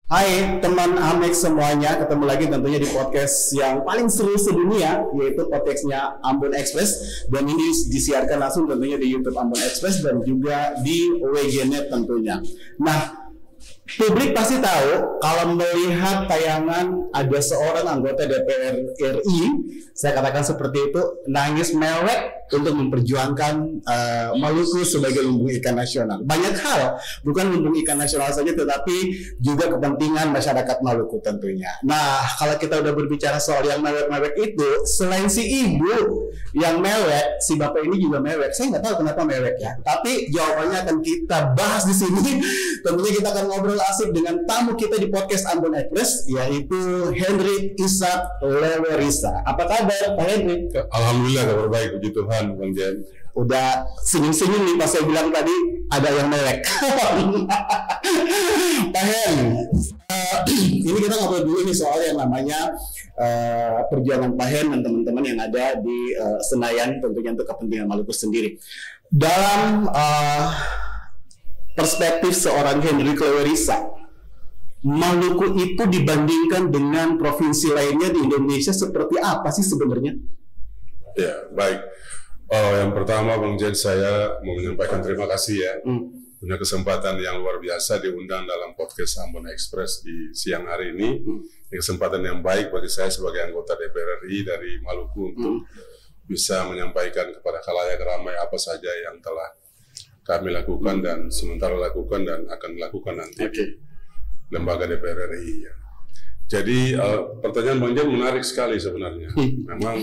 Hai teman Amex semuanya, ketemu lagi tentunya di podcast yang paling seru sedunia, yaitu podcastnya Ambon Express. Dan ini disiarkan langsung tentunya di YouTube Ambon Express dan juga di WGNet tentunya. Nah, publik pasti tahu kalau melihat tayangan ada seorang anggota DPR RI, saya katakan seperti itu, nangis mewek untuk memperjuangkan Maluku sebagai lumbung ikan nasional. Banyak hal, bukan lumbung ikan nasional saja, tetapi juga kepentingan masyarakat Maluku tentunya. Nah, kalau kita udah berbicara soal yang mewek-mewek itu, selain si ibu yang mewek, si bapak ini juga mewek. Saya nggak tahu kenapa mewek ya, tapi jawabannya akan kita bahas di sini. Tentunya kita akan ngobrol asik dengan tamu kita di podcast Ambon Express, yaitu Henry Ishak Lewerisa. Apa kabar Pak Henry? Alhamdulillah kabar baik, puji Tuhan, Bang Jen. Udah senyum-senyum nih pas saya bilang tadi ada yang mewek. Pak Hen, ini kita ngobrol dulu nih soal yang namanya perjuangan Pak Hen dan teman-teman yang ada di Senayan, tentunya untuk kepentingan Maluku sendiri. Dalam perspektif seorang Henry Lewerisa, Maluku itu dibandingkan dengan provinsi lainnya di Indonesia seperti apa sih sebenarnya? Ya, baik. Yang pertama, Bang Jen, saya mau menyampaikan terima kasih ya. Punya kesempatan yang luar biasa diundang dalam podcast Ambon Express di siang hari ini. Kesempatan yang baik bagi saya sebagai anggota DPR RI dari Maluku untuk bisa menyampaikan kepada khalayak ramai apa saja yang telah kami lakukan dan sementara lakukan dan akan dilakukan nanti di lembaga DPR RI. Ya. Jadi pertanyaan Bang Jen menarik sekali sebenarnya. Memang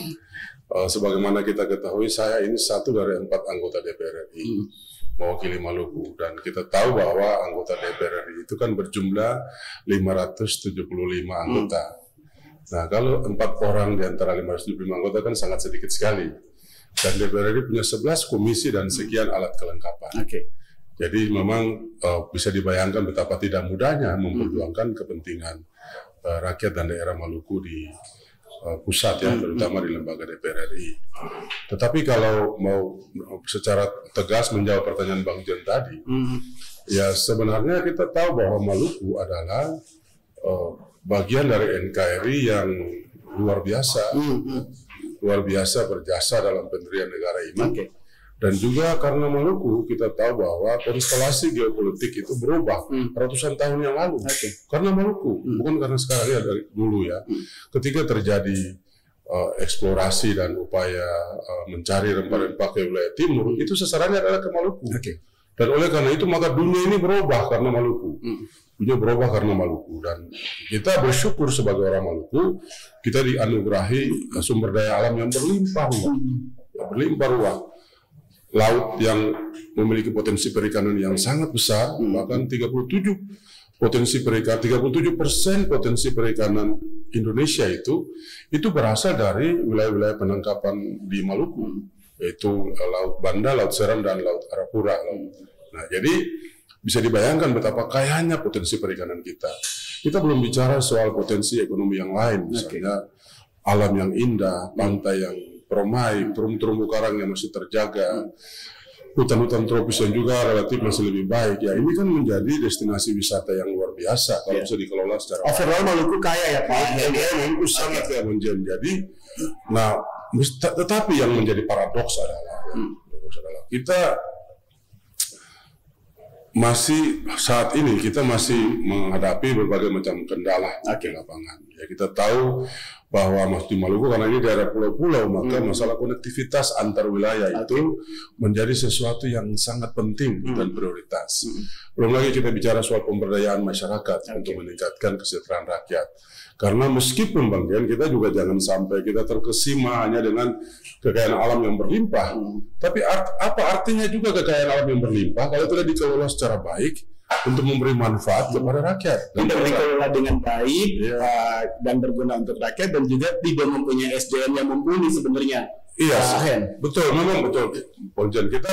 sebagaimana kita ketahui, saya ini satu dari 4 anggota DPR RI mewakili Maluku, dan kita tahu bahwa anggota DPR RI itu kan berjumlah 575 anggota. Nah, kalau 4 orang di antara 575 anggota kan sangat sedikit sekali. Dan DPR RI punya 11 komisi dan sekian alat kelengkapan. Jadi memang bisa dibayangkan betapa tidak mudahnya memperjuangkan kepentingan rakyat dan daerah Maluku di pusat ya, terutama di lembaga DPR RI. Tetapi kalau mau secara tegas menjawab pertanyaan Bang Jen tadi, ya sebenarnya kita tahu bahwa Maluku adalah bagian dari NKRI yang luar biasa, berjasa dalam pendirian negara ini. Dan juga karena Maluku, kita tahu bahwa konstelasi geopolitik itu berubah ratusan tahun yang lalu. Karena Maluku, bukan karena sekarang ya, dari dulu ya. Ketika terjadi eksplorasi dan upaya mencari rempah-rempah ke wilayah timur, itu sasarannya adalah ke Maluku. Dan oleh karena itu maka dunia ini berubah karena Maluku. Dunia berubah karena Maluku. Dan kita bersyukur sebagai orang Maluku, kita dianugerahi sumber daya alam yang berlimpah ruah. Laut yang memiliki potensi perikanan yang sangat besar, bahkan 37% potensi perikanan Indonesia itu berasal dari wilayah-wilayah penangkapan di Maluku, yaitu Laut Banda, Laut Seram, dan Laut Arafura. Nah, jadi bisa dibayangkan betapa kayanya potensi perikanan kita. Kita belum bicara soal potensi ekonomi yang lain, misalnya alam yang indah, pantai yang permai, terumbu karang yang masih terjaga, hutan-hutan tropis yang juga relatif masih lebih baik. Ya, ini kan menjadi destinasi wisata yang luar biasa kalau bisa dikelola secara overall Maluku kaya ya Pak. Maluku sangat kaya menjadi. Nah, tetapi yang menjadi paradoks adalah kita masih saat ini kita masih menghadapi berbagai macam kendala di lapangan. Ya, kita tahu bahwa di Maluku karena ini daerah pulau-pulau, maka masalah konektivitas antar wilayah itu menjadi sesuatu yang sangat penting dan prioritas. Belum lagi kita bicara soal pemberdayaan masyarakat untuk meningkatkan kesejahteraan rakyat. Karena meskipun Bang Jen, kita juga jangan sampai kita terkesima hanya dengan kekayaan alam yang berlimpah. Tapi apa artinya juga kekayaan alam yang berlimpah kalau tidak dikelola secara baik untuk memberi manfaat kepada rakyat. Dan dikelola dengan baik dan berguna untuk rakyat, dan juga tidak mempunyai SDM yang mumpuni sebenarnya. Iya, betul, memang betul. Bang Jen, kita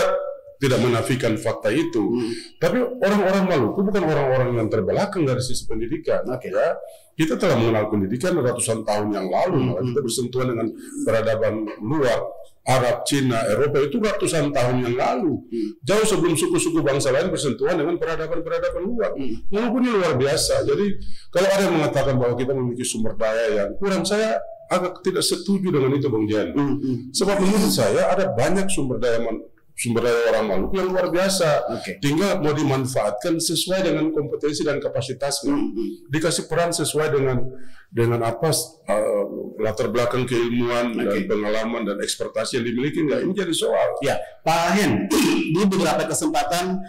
tidak menafikan fakta itu. Tapi orang-orang Maluku bukan orang-orang yang terbelakang dari sisi pendidikan. Ya. Kita telah mengenal pendidikan ratusan tahun yang lalu. Kita bersentuhan dengan peradaban luar, Arab, Cina, Eropa itu ratusan tahun yang lalu. Jauh sebelum suku-suku bangsa lain bersentuhan dengan peradaban-peradaban luar. Maluku ini luar biasa. Jadi kalau ada yang mengatakan bahwa kita memiliki sumber daya yang kurang, saya agak tidak setuju dengan itu, Bang Jen. Sebab menurut saya ada banyak sumber daya orang Maluku yang luar biasa. Tinggal mau dimanfaatkan sesuai dengan kompetensi dan kapasitasnya. Dikasih peran sesuai dengan apa latar belakang keilmuan dan pengalaman dan ekspertasi yang dimiliki. Ini jadi soal. Ya, Pak Hen, di beberapa kesempatan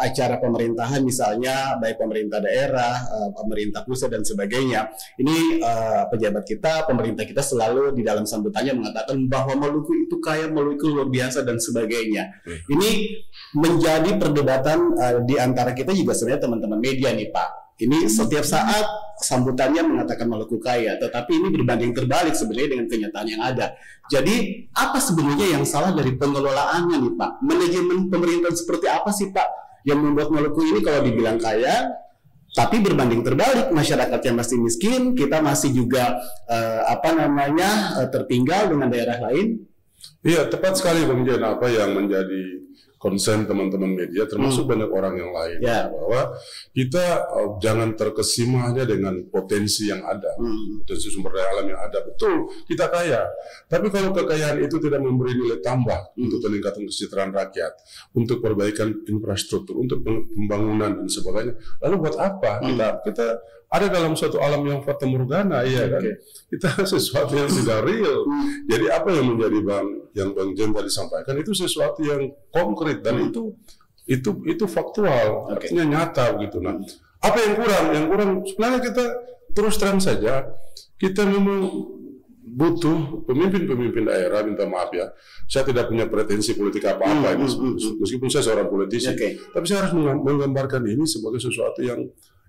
acara pemerintahan misalnya baik pemerintah daerah, pemerintah pusat dan sebagainya, ini pejabat kita, pemerintah kita selalu di dalam sambutannya mengatakan bahwa Maluku itu kaya, Maluku luar biasa dan sebagainya. Ini menjadi perdebatan di antara kita juga sebenarnya teman-teman media nih Pak. Ini setiap saat sambutannya mengatakan Maluku kaya, tetapi ini berbanding terbalik sebenarnya dengan kenyataan yang ada. Jadi apa sebenarnya yang salah dari pengelolaannya nih Pak? Manajemen pemerintahan seperti apa sih Pak yang membuat Maluku ini kalau dibilang kaya, tapi berbanding terbalik masyarakatnya masih miskin, kita masih juga tertinggal dengan daerah lain? Iya, tepat sekali Bang Jen, apa yang menjadi konsen teman-teman media, termasuk banyak orang yang lain, bahwa kita jangan terkesima hanya dengan potensi yang ada, potensi sumber daya alam yang ada. Betul, kita kaya, tapi kalau kekayaan itu tidak memberi nilai tambah untuk peningkatan kesejahteraan rakyat, untuk perbaikan infrastruktur, untuk pembangunan dan sebagainya, lalu buat apa kita ada dalam suatu alam yang fatamorgana, kan? Kita sesuatu yang tidak real. Jadi apa yang menjadi Bang Jen tadi sampaikan itu sesuatu yang konkret dan itu faktual, artinya nyata begitu. Nah, apa yang kurang? Yang kurang sebenarnya kita terus terang saja, kita memang butuh pemimpin-pemimpin daerah. Minta maaf ya, saya tidak punya pretensi politik apa-apa, meskipun saya seorang politisi, tapi saya harus menggambarkan ini sebagai sesuatu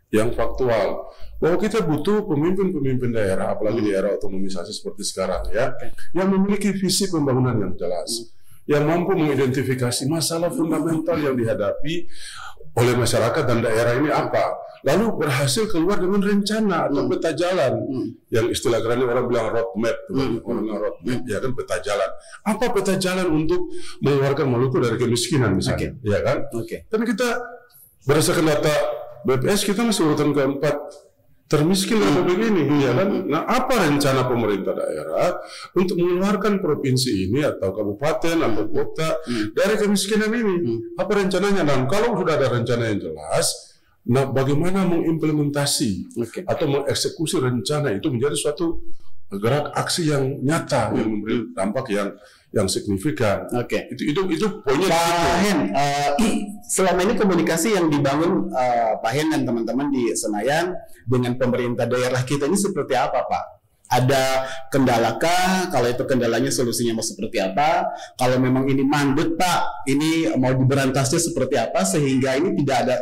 yang faktual, bahwa kita butuh pemimpin-pemimpin daerah, apalagi di era otonomisasi seperti sekarang ya, yang memiliki visi pembangunan yang jelas, yang mampu mengidentifikasi masalah fundamental yang dihadapi oleh masyarakat dan daerah ini apa, lalu berhasil keluar dengan rencana atau peta jalan, yang istilah kerennya orang bilang roadmap, ya kan, peta jalan. Apa peta jalan untuk mengeluarkan Maluku dari kemiskinan misalnya, ya kan? Dan kita berdasarkan data BPS kita masih urutan keempat termiskin Republik ini, ya kan? Nah, apa rencana pemerintah daerah untuk mengeluarkan provinsi ini atau kabupaten atau kota dari kemiskinan ini? Apa rencananya? Dan kalau sudah ada rencana yang jelas, nah bagaimana mengimplementasi atau mengeksekusi rencana itu menjadi suatu gerak aksi yang nyata yang memberi dampak yang signifikan. Itu poinnya. Pak Hen, selama ini komunikasi yang dibangun Pak Hen dan teman-teman di Senayan dengan pemerintah daerah kita ini seperti apa, Pak? Ada kendalakah? Kalau itu kendalanya, solusinya mau seperti apa? Kalau memang ini mandek, Pak, ini mau diberantasnya seperti apa sehingga ini tidak ada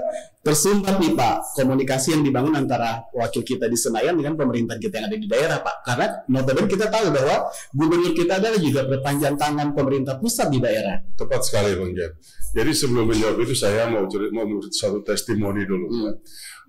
tersumbat nih Pak, komunikasi yang dibangun antara wakil kita di Senayan dengan pemerintah kita yang ada di daerah, Pak. Karena notabene kita tahu bahwa gubernur kita adalah juga berpanjang tangan pemerintah pusat di daerah. Tepat sekali Bang Jen. Jadi sebelum menjawab itu saya mau memberi satu testimoni dulu.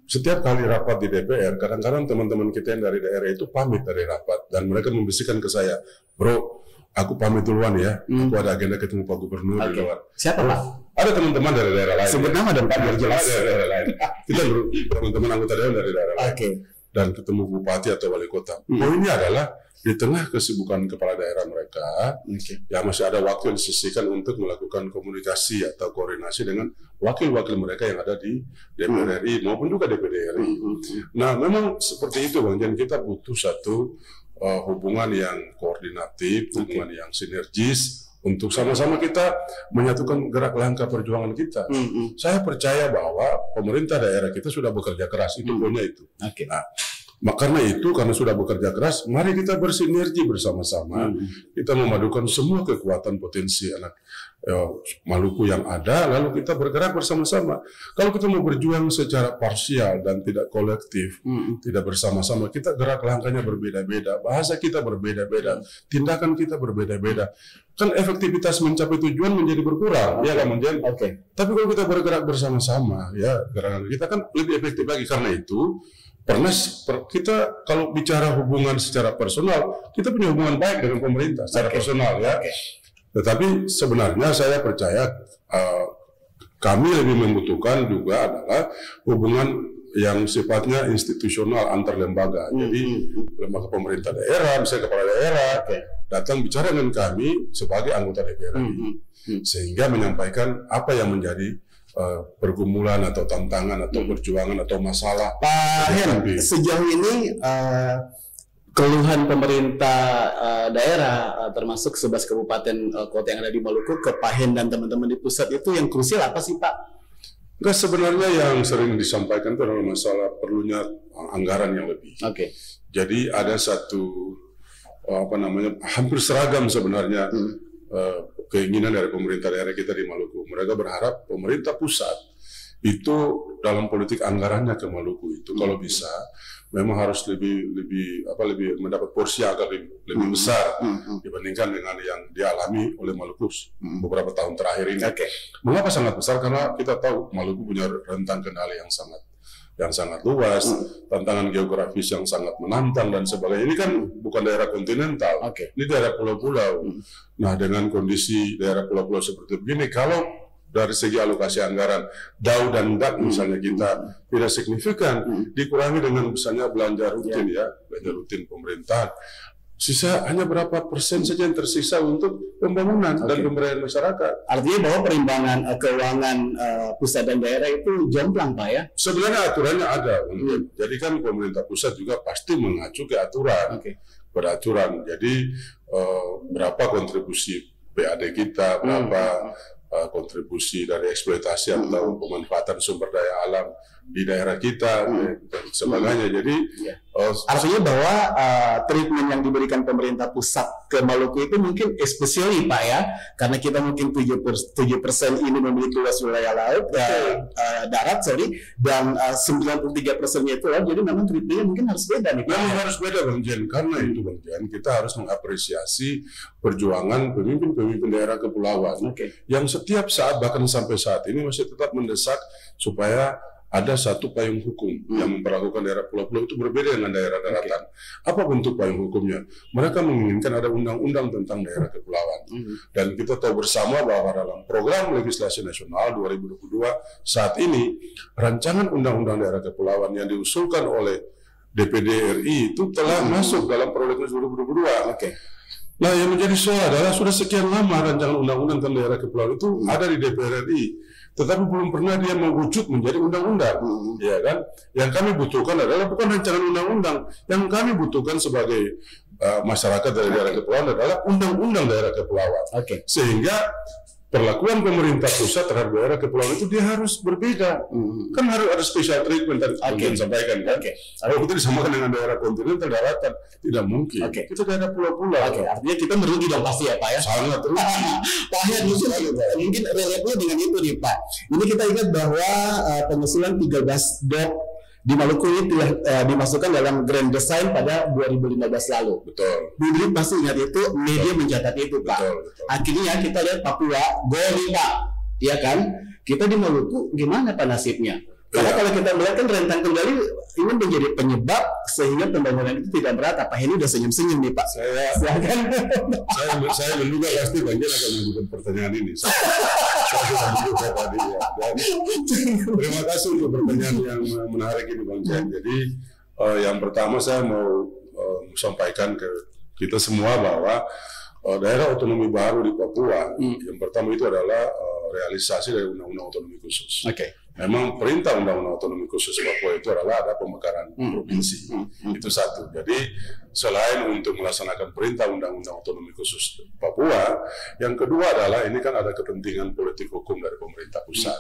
Setiap kali rapat di DPR, kadang-kadang teman-teman kita yang dari daerah itu pamit dari rapat dan mereka membisikkan ke saya, bro, aku pamit duluan ya, aku ada agenda ketemu Pak Gubernur di luar. Siapa Pak? Ada teman-teman dari daerah lain. Sebut nama dan Pak biar jelas. Dari daerah lain. Kita teman-teman anggota dewan dari daerah lain. Dan ketemu bupati atau wali kota. Poinnya adalah di tengah kesibukan kepala daerah mereka, ya masih ada waktu yang disisihkan untuk melakukan komunikasi atau koordinasi dengan wakil-wakil mereka yang ada di DPR RI maupun juga DPD RI. Nah, memang seperti itu Bang Jan, kita butuh satu hubungan yang koordinatif, hubungan yang sinergis untuk sama-sama kita menyatukan gerak langkah perjuangan kita. Saya percaya bahwa pemerintah daerah kita sudah bekerja keras, itu punya itu. Nah, Karena itu, karena sudah bekerja keras, mari kita bersinergi bersama-sama. Kita memadukan semua kekuatan potensi anak Maluku yang ada, lalu kita bergerak bersama-sama. Kalau kita mau berjuang secara parsial dan tidak kolektif, tidak bersama-sama, kita gerak langkahnya berbeda-beda, bahasa kita berbeda-beda, tindakan kita berbeda-beda. Kan efektivitas mencapai tujuan menjadi berkurang, ya kan menjadi. Tapi kalau kita bergerak bersama-sama, ya gerakan kita kan lebih efektif lagi. Karena itu, kita kalau bicara hubungan secara personal, kita punya hubungan baik dengan pemerintah secara personal, ya. Tetapi sebenarnya saya percaya kami lebih membutuhkan juga adalah hubungan yang sifatnya institusional antar lembaga. Jadi lembaga pemerintah daerah, misalnya kepala daerah, datang bicara dengan kami sebagai anggota DPR sehingga menyampaikan apa yang menjadi pergumulan atau tantangan atau perjuangan atau masalah. Pak Hen, sejauh ini keluhan pemerintah daerah termasuk 11 kabupaten kota yang ada di Maluku ke Pak Hen dan teman-teman di pusat itu yang krusial apa sih Pak? Enggak, sebenarnya yang sering disampaikan itu adalah masalah perlunya anggaran yang lebih. Jadi ada satu hampir seragam sebenarnya keinginan dari pemerintah daerah kita di Maluku. Mereka berharap pemerintah pusat itu dalam politik anggarannya ke Maluku itu kalau bisa memang harus lebih mendapat porsi yang agak lebih besar dibandingkan dengan yang dialami oleh Maluku beberapa tahun terakhir ini. Mengapa sangat besar? Karena kita tahu Maluku punya rentang kendali yang sangat luas, tantangan geografis yang sangat menantang dan sebagainya. Ini kan bukan daerah kontinental, ini daerah pulau-pulau. Nah, dengan kondisi daerah pulau-pulau seperti begini, kalau dari segi alokasi anggaran DAU dan DAK misalnya kita tidak signifikan, dikurangi dengan misalnya belanja rutin belanja rutin pemerintahan, sisa hanya berapa persen saja yang tersisa untuk pembangunan dan pemberdayaan masyarakat. Artinya bahwa perimbangan keuangan pusat dan daerah itu jomplang Pak ya? Sebenarnya aturannya ada. Jadi kan pemerintah pusat juga pasti mengacu ke aturan. Beraturan. Jadi berapa kontribusi PAD kita, berapa kontribusi dari eksploitasi atau pemanfaatan sumber daya alam di daerah kita dan sebagainya. Jadi artinya bahwa treatment yang diberikan pemerintah pusat ke Maluku itu mungkin especially Pak ya, karena kita mungkin 7% ini memiliki luas wilayah laut darat dan 93%-nya itu laut, jadi memang treatmentnya mungkin harus beda nih Pak. Memang harus beda Bang Jen, karena itu Bang Jen kita harus mengapresiasi perjuangan pemimpin-pemimpin daerah kepulauan yang setiap saat bahkan sampai saat ini masih tetap mendesak supaya ada satu payung hukum yang memperlakukan daerah pulau-pulau itu berbeda dengan daerah daratan. Apa bentuk payung hukumnya? Mereka menginginkan ada undang-undang tentang daerah kepulauan. Dan kita tahu bersama bahwa dalam program legislasi nasional 2022 saat ini rancangan undang-undang daerah kepulauan yang diusulkan oleh DPD RI itu telah masuk dalam prolegnas 2022. Nah, yang menjadi soal adalah sudah sekian lama rancangan undang-undang tentang daerah kepulauan itu ada di DPR RI, tetapi belum pernah dia mewujud menjadi undang-undang, ya kan? Yang kami butuhkan adalah bukan rancangan undang-undang, yang kami butuhkan sebagai masyarakat dari daerah kepulauan adalah undang-undang daerah kepulauan, sehingga perlakuan pemerintah pusat terhadap daerah kepulauan itu dia harus berbeda. Kan harus ada special treatment tadi yang sampaikan kan. Kalau kita disamakan dengan daerah kontinental daratan tidak mungkin. Kita daerah pulau-pulau. Artinya kita merugi dong pasti ya Pak ya. Sangat rugi. Pak Hen, mungkin relate-nya dengan itu nih Pak. Ini kita ingat bahwa pengusulan 13 DOP di Maluku ini telah dimasukkan dalam Grand Design pada 2015 lalu. Betul. Publik pasti ingat itu, media mencatat itu Pak. Betul. Akhirnya kita lihat Papua goli Pak, ya kan? Kita di Maluku gimana Pak nasibnya? Karena kalau kita melihat kan rentang kendali ini menjadi penyebab sehingga pembangunan itu tidak merata. Pak Heni udah senyum-senyum nih Pak. Saya menduga pasti Bang Jen akan mengajukan pertanyaan ini. Saya sudah menduga tadi ya. Terima kasih untuk pertanyaan yang menarik ini Bang Jen. Jadi yang pertama saya mau sampaikan ke kita semua bahwa daerah otonomi baru di Papua yang pertama itu adalah realisasi dari Undang-Undang Otonomi Khusus. Memang perintah Undang-Undang Otonomi Khusus Papua itu adalah ada pemekaran provinsi. Itu satu. Jadi selain untuk melaksanakan perintah Undang-Undang Otonomi Khusus Papua, yang kedua adalah ini kan ada kepentingan politik hukum dari pemerintah pusat.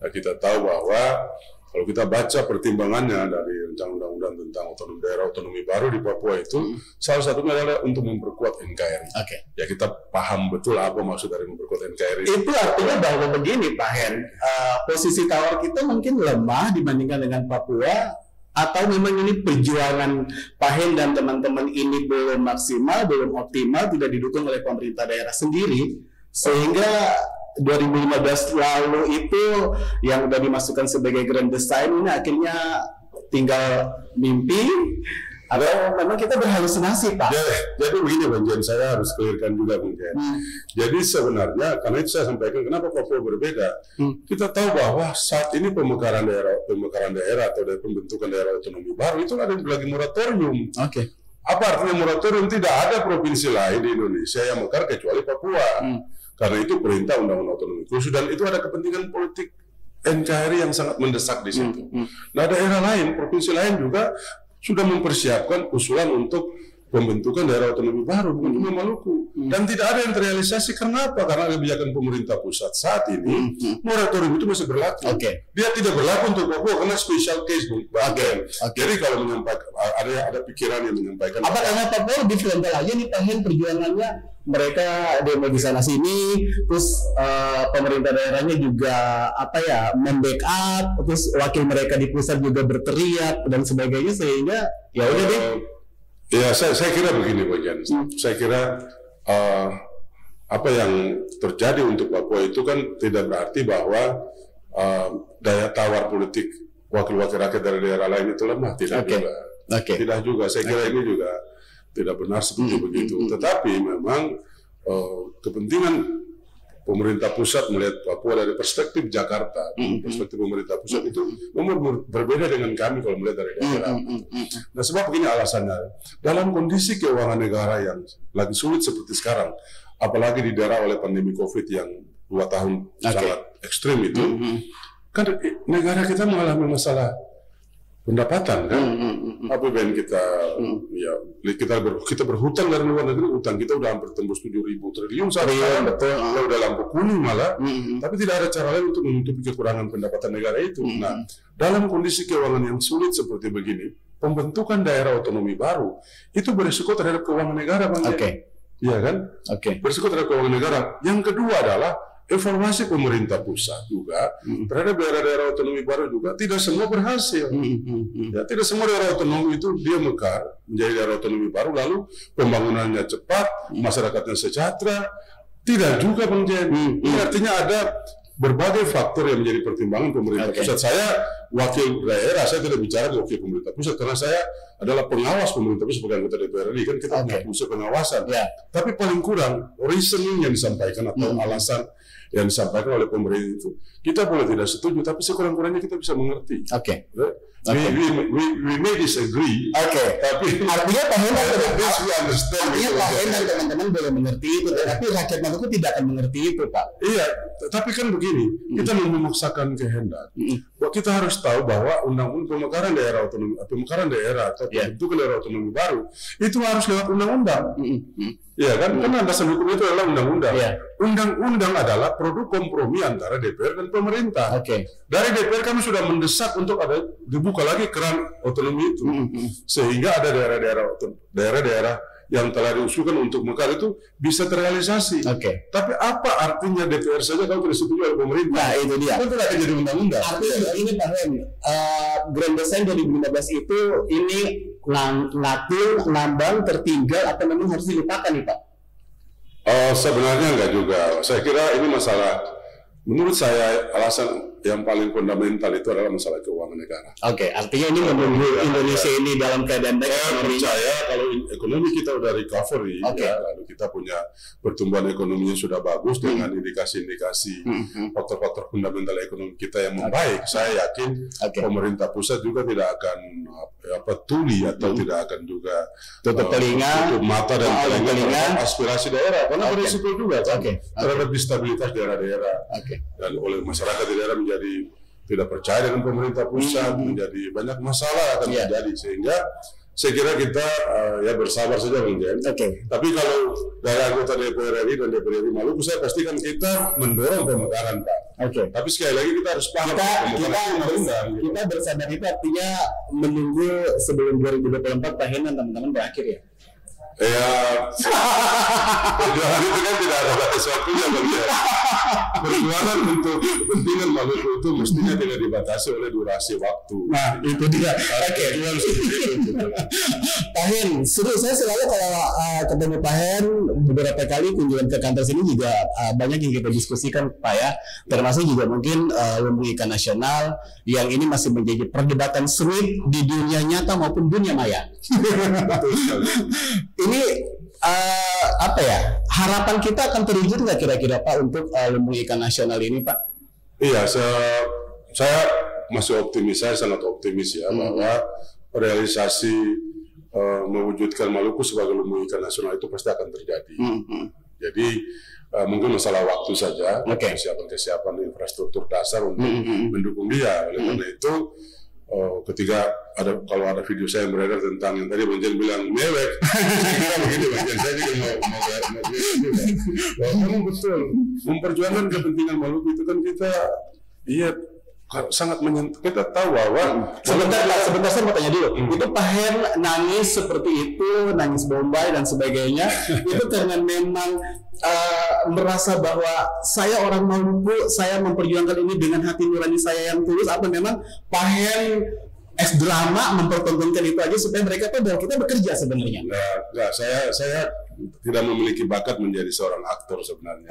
Nah, kita tahu bahwa kalau kita baca pertimbangannya dari rencana undang-undang tentang otonomi daerah otonomi baru di Papua itu, salah satunya adalah untuk memperkuat NKRI. Ya kita paham betul apa maksud dari memperkuat NKRI. Itu artinya bahwa begini Pak Hen, posisi tawar kita mungkin lemah dibandingkan dengan Papua, atau memang ini perjuangan Pak Hen dan teman-teman ini belum maksimal, belum optimal, tidak didukung oleh pemerintah daerah sendiri, sehingga 2015 lalu itu yang udah dimasukkan sebagai grand design ini akhirnya tinggal mimpi, atau memang kita berhalusinasi Pak? Jadi begini Bang Jen, saya harus clearkan juga Bang Jen. Jadi sebenarnya karena itu saya sampaikan kenapa Papua berbeda. Kita tahu bahwa saat ini pemekaran daerah atau dari pembentukan daerah otonomi baru itu ada lagi moratorium. Apa artinya moratorium? Tidak ada provinsi lain di Indonesia yang mekar kecuali Papua. Karena itu perintah undang-undang otonomi khusus, dan itu ada kepentingan politik NKRI yang sangat mendesak di situ. Nah, daerah lain, provinsi lain juga sudah mempersiapkan usulan untuk pembentukan daerah otonomi baru, bukan cuma Maluku. Dan tidak ada yang terrealisasi. Kenapa? Karena kebijakan pemerintah pusat saat ini, moratorium itu masih berlaku. Dia tidak berlaku untuk Papua karena special case. Jadi kalau menyampaikan, ada pikiran yang menyampaikan. Apa karena Papua lebih frontal aja nih Pak Hen perjuangannya? Mereka demo di sana sini, terus pemerintah daerahnya juga membackup, terus wakil mereka di pusat juga berteriak dan sebagainya, sehingga ya udah deh. Ya, saya kira begini Pak Jan. Saya kira apa yang terjadi untuk Papua itu kan tidak berarti bahwa daya tawar politik wakil-wakil rakyat dari daerah lain itu lemah. Tidak juga. Tidak juga. Saya kira ini juga tidak benar seperti begitu. Tetapi memang kepentingan pemerintah pusat melihat Papua dari perspektif Jakarta, perspektif pemerintah pusat itu memang berbeda dengan kami kalau melihat dari daerah. Nah, sebab begini alasannya, dalam kondisi keuangan negara yang lagi sulit seperti sekarang, apalagi didera oleh pandemi COVID yang 2 tahun sangat ekstrim itu, kan negara kita mengalami masalah pendapatan kan, APBN kita, ya kita berhutang dari luar negeri, utang kita udah hampir tembus 7.000 triliun sekarang, udah lampu kuning malah, tapi tidak ada cara lain untuk menutupi kekurangan pendapatan negara itu. Nah, dalam kondisi keuangan yang sulit seperti begini, pembentukan daerah otonomi baru itu berisiko terhadap keuangan negara, Bang. Iya kan? Berisiko terhadap keuangan negara. Yang kedua adalah evaluasi pemerintah pusat juga terhadap daerah-daerah otonomi baru juga tidak semua berhasil. Ya, tidak semua daerah otonomi itu dia mekar menjadi daerah otonomi baru lalu pembangunannya cepat, masyarakatnya sejahtera. Tidak juga Bang Jen. Ini artinya ada berbagai faktor yang menjadi pertimbangan pemerintah pusat. Saya wakil daerah, saya tidak bicara wakil pemerintah pusat karena saya adalah pengawas pemerintah pusat sebagai anggota DPR RI, kan kita punya fungsi pengawasan. Tapi paling kurang reasoning yang disampaikan atau alasan yang disampaikan oleh pemerintah itu kita boleh tidak setuju, tapi sekurang-kurangnya kita bisa mengerti. We may disagree. Tapi artinya Pak Hen dan teman-teman boleh mengerti itu, tapi rakyat Maluku tidak akan mengerti itu, Pak. Iya, tapi kan begini, kita memaksakan kehendak. Kita harus tahu bahwa undang-undang pemekaran daerah otonomi, pemekaran daerah atau pembentukan daerah otonomi baru itu harus lewat undang-undang. Iya kan? Karena landasan hukum itu adalah undang-undang. Undang-undang adalah produk kompromi antara DPR dan pemerintah. Dari DPR kami sudah mendesak untuk ada dibuka lagi keran otonomi itu, sehingga ada daerah-daerah yang telah diusulkan untuk mekar itu bisa terrealisasi. Tapi apa artinya DPR saja kalau tidak setuju oleh pemerintah? Nah, itu dia. Itu tidak akan jadi undang-undang. Artinya ini Pak Hen, Grand Design 2015 itu ini ngambang tertinggal atau memang harus dilupakan nih Pak? Sebenarnya enggak juga. Saya kira ini masalah, menurut saya alasan yang paling fundamental itu adalah masalah keuangan negara. Artinya ini menunggu Indonesia ini dalam keadaan baik. Saya percaya kalau ekonomi kita udah recovery, lalu kita punya pertumbuhan ekonominya sudah bagus dengan indikasi-indikasi faktor-faktor fundamental ekonomi kita yang membaik. Saya yakin pemerintah pusat juga tidak akan tuli atau tidak akan juga tutup telinga, tutup mata dan telinga aspirasi daerah, karena berisiko juga terhadap stabilitas daerah-daerah dan oleh masyarakat di daerah menjadi tidak percaya dengan pemerintah pusat, menjadi banyak masalah akan terjadi, sehingga saya kira kita ya bersabar saja Bang Jen. Tapi kalau dari anggota DPR RI dan DPR RI Maluku, saya pastikan kita mendorong pemekaran, Pak. Tapi sekali lagi kita harus paham kita bersadar itu artinya menunggu sebelum 2024 tahunan teman-teman berakhir ya. Ya, perjuangan itu kan tidak ada batas waktunya Bang Jen. Perjuangan untuk kepentingan Maluku itu mestinya tidak dibatasi oleh durasi waktu. Nah, itu dia. Pak Hen, seru. Saya selalu kalau ketemu Pak Hen beberapa kali kunjungan ke kantor sini juga banyak yang kita diskusikan Pak ya. Termasuk juga mungkin Lumbung Ikan Nasional yang ini masih menjadi perdebatan sengit di dunia nyata maupun dunia maya. Betul sekali. Ini apa ya, harapan kita akan terwujud nggak kira-kira Pak untuk Lumbung Ikan Nasional ini Pak? Iya, saya masih optimis, saya sangat optimis ya bahwa realisasi mewujudkan Maluku sebagai Lumbung Ikan Nasional itu pasti akan terjadi. Jadi mungkin masalah waktu saja, kesiapan infrastruktur dasar untuk mendukung dia. Oleh karena itu ketika kalau ada video saya yang beredar tentang yang tadi Bang Jen bilang mewek, saya kira begini Bang Jen, saya juga mau betul memperjuangkan kepentingan Maluku itu kan kita sangat kita tahu bahwa sebentar saya mau tanya dulu. Itu Pak Hen nangis seperti itu, nangis Bombay dan sebagainya itu karena memang merasa bahwa saya orang Maluku, saya memperjuangkan ini dengan hati nurani saya yang tulus, apa memang Pak Hen drama mempertontonkan itu aja supaya mereka tahu bahwa kita bekerja sebenarnya? Enggak, saya tidak memiliki bakat menjadi seorang aktor sebenarnya.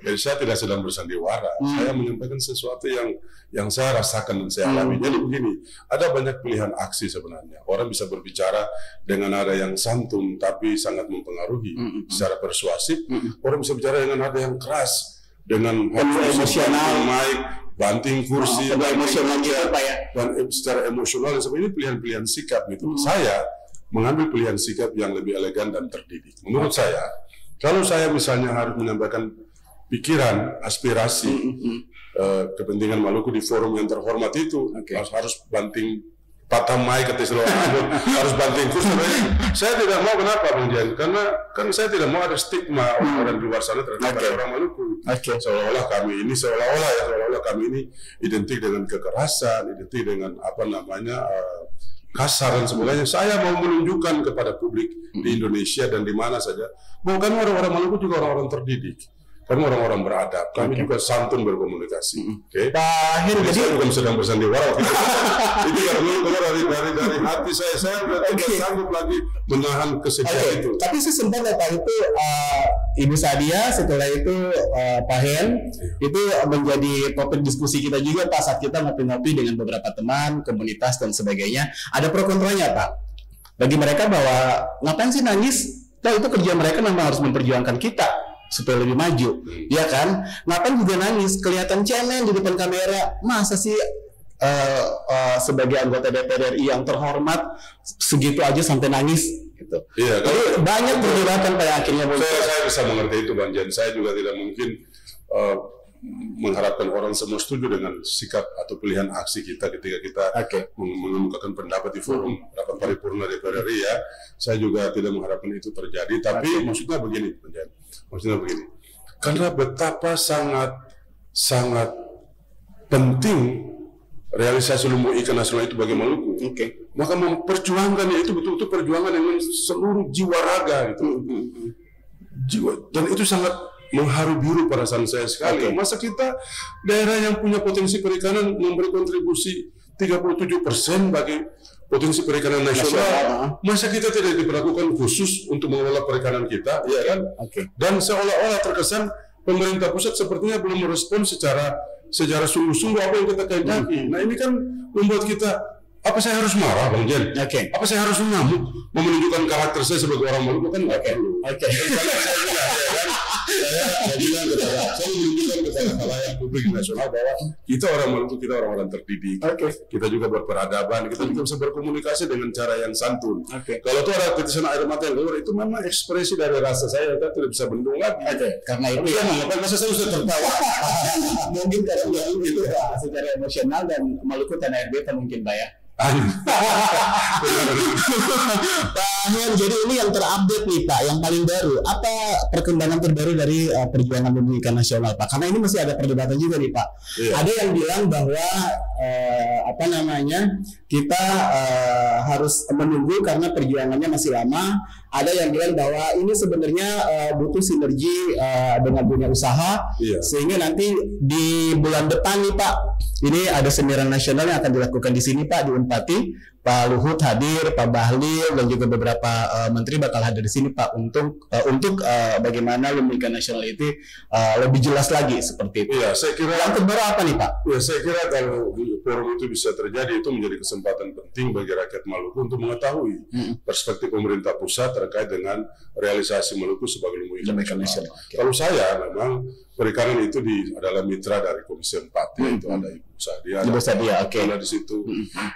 Jadi saya tidak sedang bersandiwara. Saya menyampaikan sesuatu yang saya rasakan dan saya alami. Jadi begini, ada banyak pilihan aksi sebenarnya. Orang bisa berbicara dengan nada yang santun tapi sangat mempengaruhi secara persuasif. Orang bisa bicara dengan nada yang keras, dengan emosional, banting kursi, emosional dan secara emosional dan sebagainya. Ini pilihan-pilihan sikap gitu. Saya mengambil pilihan sikap yang lebih elegan dan terdidik. Menurut saya, kalau saya misalnya harus menyampaikan pikiran, aspirasi, kepentingan Maluku di forum yang terhormat itu, harus banting patah mic ke seluruh harus banting kursi. Saya tidak mau, kenapa Bang Jen? Karena kan saya tidak mau ada stigma orang di luar sana terhadap orang Maluku. Seolah-olah kami ini identik dengan kekerasan, identik dengan kasar dan sebagainya. Saya mau menunjukkan kepada publik di Indonesia dan di mana saja bahwa kami orang-orang Maluku juga orang-orang terdidik. Kami orang-orang beradab, kami juga santun berkomunikasi. Pak Hen, jadi saya bukan sedang bersandiwara. Itu karena keluar dari hati saya tidak sanggup lagi menahan kesedihan itu. Tapi saya sempat Pak itu Ibu Sadia, setelah itu Pak Hen itu menjadi topik diskusi kita juga Pak, saat kita ngopi-ngopi dengan beberapa teman, komunitas dan sebagainya. Ada pro kontranya Pak. Bagi mereka bahwa ngapain sih nangis? Nah, itu kerja mereka memang harus memperjuangkan kita supaya lebih maju, ya kan? Ngapain juga nangis? Kelihatan cemen di depan kamera. Masa sih sebagai anggota DPR RI yang terhormat segitu aja sampai nangis? Gitu. Iya, jadi banyak perdebatan pada akhirnya. Saya bisa mengerti itu Bang Jen. Saya juga tidak mungkin mengharapkan orang semua setuju dengan sikap atau pilihan aksi kita ketika kita mengemukakan pendapat di forum rapat paripurna DPR RI ya. Saya juga tidak mengharapkan itu terjadi. Tapi maksudnya begini, Bang Jen. Karena betapa sangat penting realisasi Lumbung Ikan Nasional itu bagi Maluku. Maka memperjuangkan itu betul-betul perjuangan dengan seluruh jiwa raga gitu. Dan itu sangat mengharu biru perasaan saya sekali. Masa kita daerah yang punya potensi perikanan memberi kontribusi 37% bagi potensi perikanan nasional, masa kita tidak diperlakukan khusus untuk mengelola perikanan kita, ya kan? Dan seolah-olah terkesan pemerintah pusat sepertinya belum merespon secara sungguh-sungguh apa yang kita kehendaki. Nah ini kan membuat kita, apa saya harus marah Bang Jen? Apa saya harus mengamuk, menunjukkan karakter saya sebagai orang Maluku? Kan nggak perlu. Oke. Saya juga, saya bilang saya menunjukkan kepada khalayak publik nasional bahwa kita orang Maluku, kita orang-orang terdidik. Kita juga berperadaban, kita juga bisa berkomunikasi dengan cara yang santun. Kalau itu ada titisan air mata yang keluar, itu memang ekspresi dari rasa saya, kita tidak bisa bendung lagi. Karena itu masa saya sudah tertawa. mungkin karena itu secara emosional dan Maluku tanah air beta mungkin Pak ya. Pak Hen, jadi ini yang terupdate nih Pak, yang paling baru. Apa perkembangan terbaru dari perjuangan pendidikan nasional Pak? Karena ini masih ada perdebatan juga nih Pak. Ada yang bilang bahwa kita harus menunggu karena perjuangannya masih lama. Ada yang bilang bahwa ini sebenarnya butuh sinergi dengan dunia usaha, sehingga nanti di bulan depan nih Pak, ini ada seminar nasional yang akan dilakukan di sini Pak, di Unpati. Pak Luhut hadir, Pak Bahlil dan juga beberapa menteri bakal hadir di sini Pak untuk bagaimana lembaga nasional itu lebih jelas lagi seperti itu. Iya, saya kira yang terbaru apa nih Pak? Ya, saya kira kalau forum itu bisa terjadi, itu menjadi kesempatan penting bagi rakyat Maluku untuk mengetahui perspektif pemerintah pusat terkait dengan realisasi Maluku sebagai lembaga nasional. Kalau saya memang perikanan itu adalah mitra dari Komisi 4, yaitu ada Ibu Sadia, ada di situ.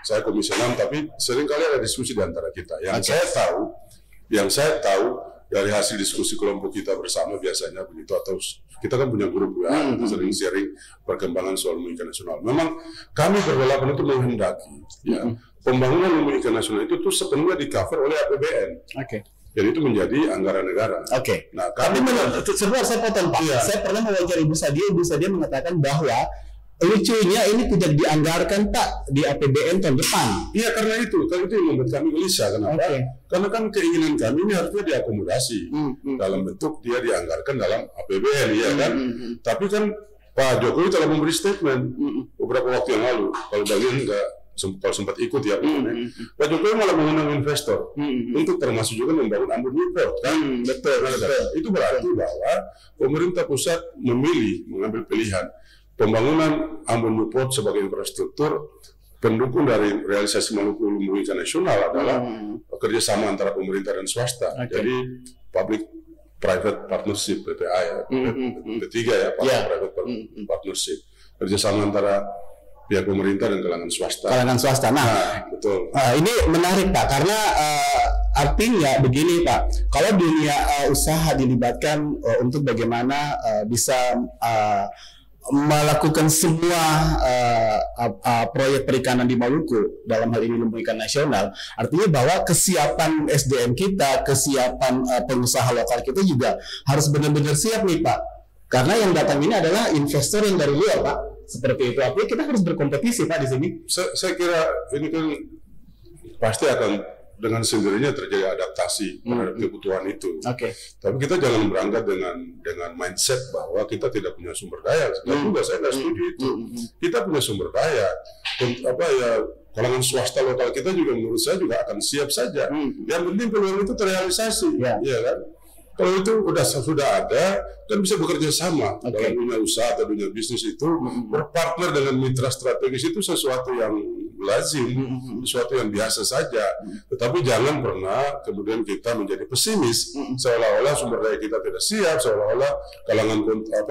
Saya Komisi 6, tapi seringkali ada diskusi di antara kita. Yang saya tahu dari hasil diskusi kelompok kita bersama biasanya begitu, atau kita kan punya grup ya, sering sharing perkembangan soal lembaga nasional. Memang kami berwalaupun itu menghendaki pembangunan lembaga nasional itu tuh sepenuhnya di cover oleh APBN. Jadi itu menjadi anggaran negara. Nah, tapi saya potong Pak. Saya pernah mewawancara Ibu Sadia mengatakan bahwa lucunya ini tidak dianggarkan Pak di APBN tahun depan. Iya, karena itu yang membuat kami gelisah. Kenapa? Karena kan keinginan kami ini harusnya diakomodasi dalam bentuk dia dianggarkan dalam APBN, ya kan? Tapi kan Pak Jokowi telah memberi statement beberapa waktu yang lalu. Kalau bagian kalau sempat ikut ya, Pak Jokowi malah mengundang investor untuk termasuk juga membangun Ambon Newport, kan? Betul. Itu berarti bahwa pemerintah pusat mengambil pilihan pembangunan Ambon Newport sebagai infrastruktur pendukung dari realisasi Maluku lembaga nasional adalah kerjasama antara pemerintah dan swasta. Jadi public private partnership PPA ya, P3 ya, private partnership, kerjasama antara pihak pemerintah dan kalangan swasta. Nah, betul. Ini menarik Pak, karena artinya begini Pak, kalau dunia usaha dilibatkan untuk bagaimana bisa melakukan semua proyek perikanan di Maluku, dalam hal ini lembaga nasional, artinya bahwa kesiapan SDM kita, kesiapan pengusaha lokal kita juga harus benar-benar siap nih Pak, karena yang datang ini adalah investor yang dari luar Pak. Seperti itu, artinya kita harus berkompetisi Pak di sini. Saya kira ini kan pasti akan dengan sendirinya terjadi adaptasi terhadap kebutuhan itu. Tapi kita jangan berangkat dengan mindset bahwa kita tidak punya sumber daya. Juga saya nggak setuju itu. Kita punya sumber daya. Kalangan swasta lokal kita juga menurut saya juga akan siap saja. Yang penting peluang itu terrealisasi, ya kan? Kalau itu sudah ada, kan bisa bekerja sama dalam dunia usaha atau dunia bisnis itu, berpartner dengan mitra strategis itu sesuatu yang lazim, sesuatu yang biasa saja. Tetapi jangan pernah kemudian kita menjadi pesimis, seolah-olah sumber daya kita tidak siap, seolah-olah kalangan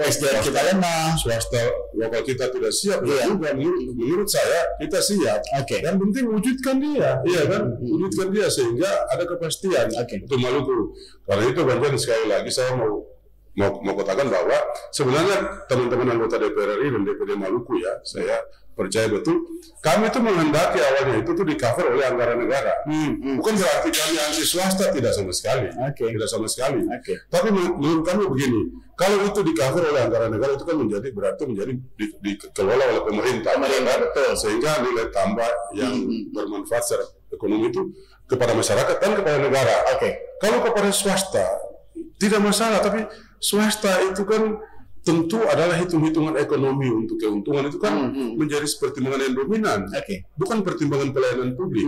SDM kita lemah, swasta lokal kita tidak siap. Menurut saya kita siap. Yang penting wujudkan dia, wujudkan dia sehingga ada kepastian untuk Maluku. Karena itu sekali lagi saya mau katakan bahwa sebenarnya teman-teman anggota DPR RI dan DPD Maluku ya, saya percaya betul kami itu menghendaki awalnya itu tuh di cover oleh anggaran negara. Bukan berarti kami anti swasta, tidak sama sekali. Tidak sama sekali. Tapi menurut kami begini, kalau itu di cover oleh anggaran negara itu kan berarti menjadi dikelola oleh pemerintah. Sehingga nilai tambah yang bermanfaat secara ekonomi itu kepada masyarakat dan kepada negara. Kalau kepada swasta tidak masalah, tapi swasta itu kan tentu adalah hitung-hitungan ekonomi untuk keuntungan itu kan menjadi pertimbangan yang dominan, bukan pertimbangan pelayanan publik.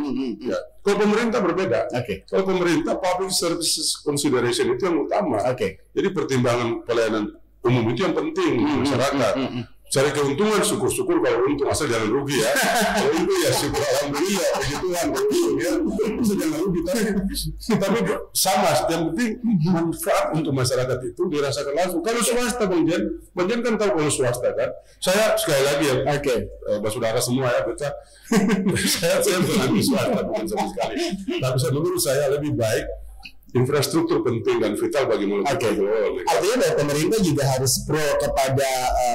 Kalau pemerintah berbeda. Kalau pemerintah public services consideration itu yang utama. Jadi pertimbangan pelayanan umum itu yang penting masyarakat. Cari keuntungan, syukur-syukur kalau untung, asal jangan rugi ya. Kalau itu ya syukur alhamdulillah, puji Tuhan. bisa jangan rugi, tapi sama. Yang penting manfaat untuk masyarakat itu dirasakan langsung. Kalau swasta Bang Jen kan tahu kalau swasta kan. Saya sekali lagi ya, saudara semua ya baca. saya bukan anti swasta bukan sama sekali. Tapi menurut saya lebih baik infrastruktur penting dan vital bagi masyarakat. Artinya dari pemerintah juga harus pro kepada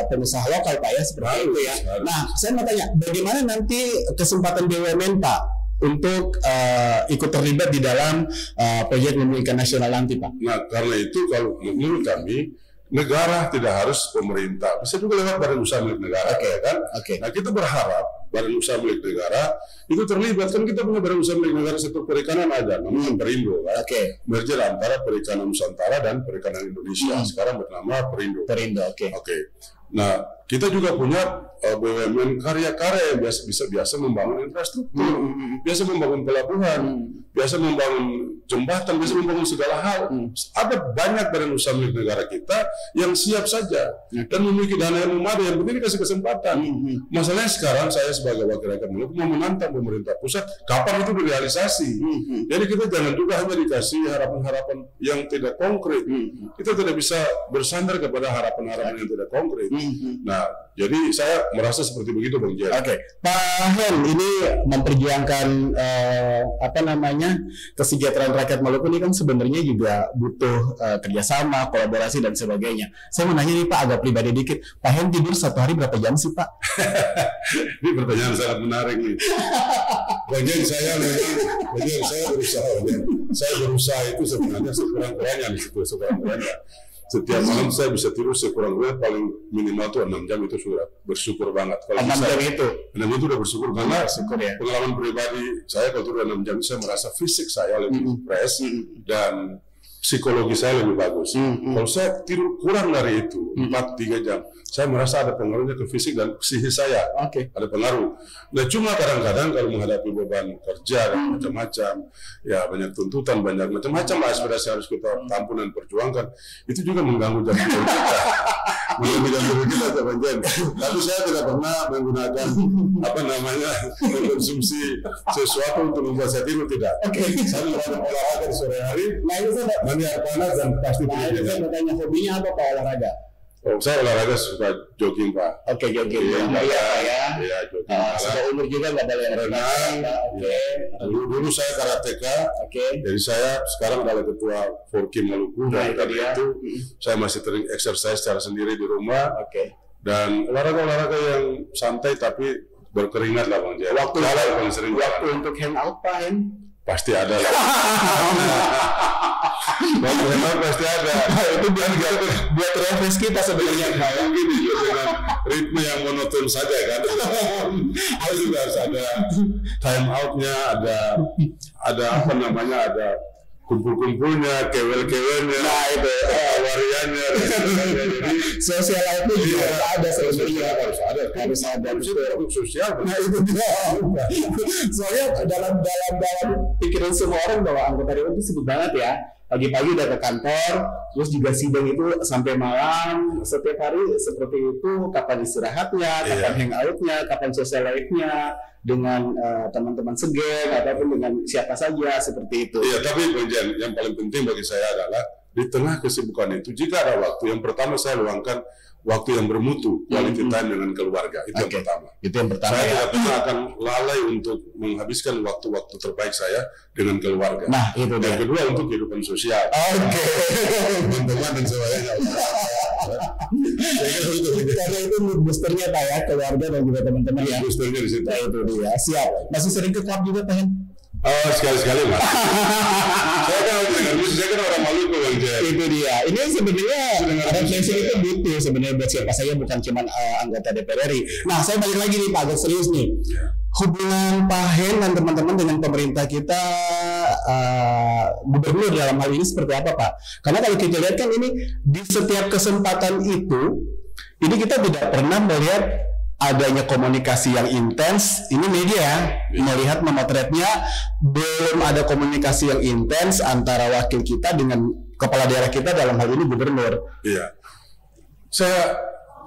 pengusaha lokal Pak ya, seperti itu ya. Nah, saya mau tanya, bagaimana nanti kesempatan BUMN Pak untuk ikut terlibat di dalam proyek Lumbung Ikan Nasional nanti Pak? Nah, karena itu kalau menurut kami negara tidak harus pemerintah, bisa juga lewat badan usaha milik negara, kan? Nah, kita berharap badan usaha milik negara itu terlibat. Kan kita punya badan usaha milik negara sektor perikanan ada, namanya Perindo, kan? Merger antara Perikanan Nusantara dan Perikanan Indonesia, sekarang bernama Perindo. Nah, kita juga punya BUMN karya-karya yang biasa membangun infrastruktur, biasa membangun pelabuhan, biasa membangun jembatan, biasa membangun segala hal. Ada banyak badan usaha milik negara kita yang siap saja dan memiliki dana yang memadai, yang penting dikasih kesempatan. Masalahnya sekarang saya sebagai wakil rakyat Maluku mau menantang pemerintah pusat, kapan itu direalisasi. Jadi kita jangan juga hanya dikasih harapan-harapan yang tidak konkret. Kita tidak bisa bersandar kepada harapan-harapan yang tidak konkret. Nah, jadi saya merasa seperti begitu Bang Jen. Pak Hen ini memperjuangkan kesejahteraan rakyat Maluku ini kan sebenarnya juga butuh kerjasama, kolaborasi dan sebagainya. Saya mau nanya nih Pak, agak pribadi dikit, Pak Hen tidur satu hari berapa jam sih Pak? Ini pertanyaan sangat menarik nih. Bang Jen, saya berusaha. Saya berusaha itu sebenarnya sekurang-kurangnya di situ, setiap malam saya bisa tidur sekurang-kurangnya paling minimal tuh 6 jam, itu sudah bersyukur banget. Kalau 6 jam itu? 6 jam itu udah bersyukur karena pengalaman pribadi saya kalau tidur 6 jam saya merasa fisik saya lebih fresh dan psikologi saya lebih bagus. Kalau saya tidur kurang dari itu, 4-3 jam, saya merasa ada pengaruhnya ke fisik dan psikis saya. Ada pengaruh. Nah, cuma kadang-kadang kalau menghadapi beban kerja dan macam-macam, ya banyak tuntutan, banyak macam-macam aspirasi harus kita tampung dan perjuangkan, itu juga mengganggu jam tidur kita. Tapi saya tidak pernah menggunakan mengkonsumsi sesuatu untuk membuat saya tidur, tidak. Saya melakukan olahraga di sore hari. Nanti air panas dan pasti tidur. Saya mau tanya, hobinya apa Pak olahraga? Saya olahraga suka jogging Pak. Jogging. Iya, jogging. Sudah umur juga nggak boleh renang. Dulu saya karateka. Jadi saya sekarang adalah ketua Forkim Maluku. Dan karena itu saya masih sering exercise secara sendiri di rumah. Dan olahraga yang santai tapi berkeringat lah Bang Jen. Waktu untuk hangout Pak Hen? Pasti ada lah. Pasti ada. Itu buat refresh kita sebenarnya. Mungkin dengan ritme yang monoton saja kan. Harus juga harus ada time outnya, ada ada kumpul-kumpulnya, kewel-kewelnya, wariannya, jadi sosial life itu juga ada sebenarnya. harus ada sosial. Nah itu dia. Soalnya dalam pikiran semua orang bahwa anggota dewan itu sibuk banget ya. Pagi-pagi udah ke kantor, terus juga sidang itu sampai malam, setiap hari seperti itu. Kapan istirahatnya, kapan hangoutnya, kapan social life-nya dengan teman-teman segeng ataupun dengan siapa saja seperti itu. Iya, tapi Bang Jen, yang paling penting bagi saya adalah di tengah kesibukan itu, jika ada waktu, yang pertama saya luangkan waktu yang bermutu, quality time dengan keluarga. Itu yang pertama. Itu yang pertama. Saya tidak pernah akan lalai untuk menghabiskan waktu-waktu terbaik saya dengan keluarga. Nah, itu yang kedua untuk kehidupan sosial. Teman-teman dan sebagainya. Karena itu boosternya Pak ya, keluarga dan juga teman-teman ya. Boosternya di situ. Nah, itu dia. Siap. Masih sering ke klub juga Pak Hen? Sekali-sekali Mas. Saya kan orang Maluku Bang Jen. Itu dia. Ini sebenarnya refleksi itu butuh sebenarnya buat siapa saja, bukan cuma anggota DPR RI. Nah, saya balik lagi nih Pak, agak serius nih. Hubungan Pak Hen dan teman-teman dengan pemerintah kita, gubernur dalam hal ini seperti apa Pak? Karena kalau kita lihat kan ini di setiap kesempatan itu, ini kita tidak pernah melihat adanya komunikasi yang intens. Ini media melihat memotretnya, belum ada komunikasi yang intens antara wakil kita dengan kepala daerah kita, dalam hal ini gubernur. Iya, saya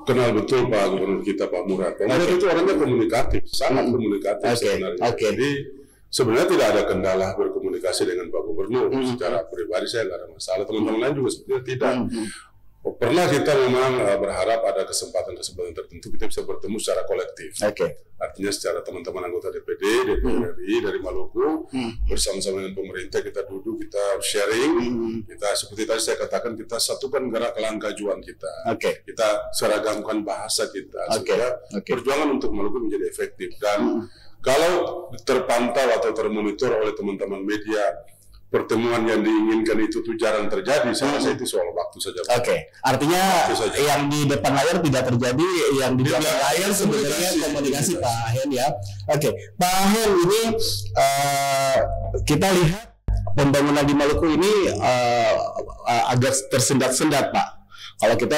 kenal betul Pak Gubernur kita Pak Murad. Pak Murad itu orangnya komunikatif, sangat komunikatif sebenarnya. Jadi sebenarnya tidak ada kendala berkomunikasi dengan Pak Gubernur. Secara pribadi saya nggak ada masalah. Teman-teman lain juga sebenarnya tidak. Pernah kita memang berharap ada kesempatan-kesempatan tertentu kita bisa bertemu secara kolektif. Artinya secara teman-teman anggota DPD, DPR RI dari Maluku bersama-sama dengan pemerintah kita duduk, kita sharing, kita seperti tadi saya katakan kita satukan gerak kelangkajuan kita, kita seragamkan bahasa kita sehingga perjuangan untuk Maluku menjadi efektif. Dan kalau terpantau atau termonitor oleh teman-teman media pertemuan yang diinginkan itu tuh jarang terjadi, saya rasa itu soal waktu saja. Artinya yang di depan layar tidak terjadi, yang di belakang layar sebenarnya komunikasi Pak Hen ya. Pak Hen, ini kita lihat pembangunan di Maluku ini agak tersendat-sendat Pak. Kalau kita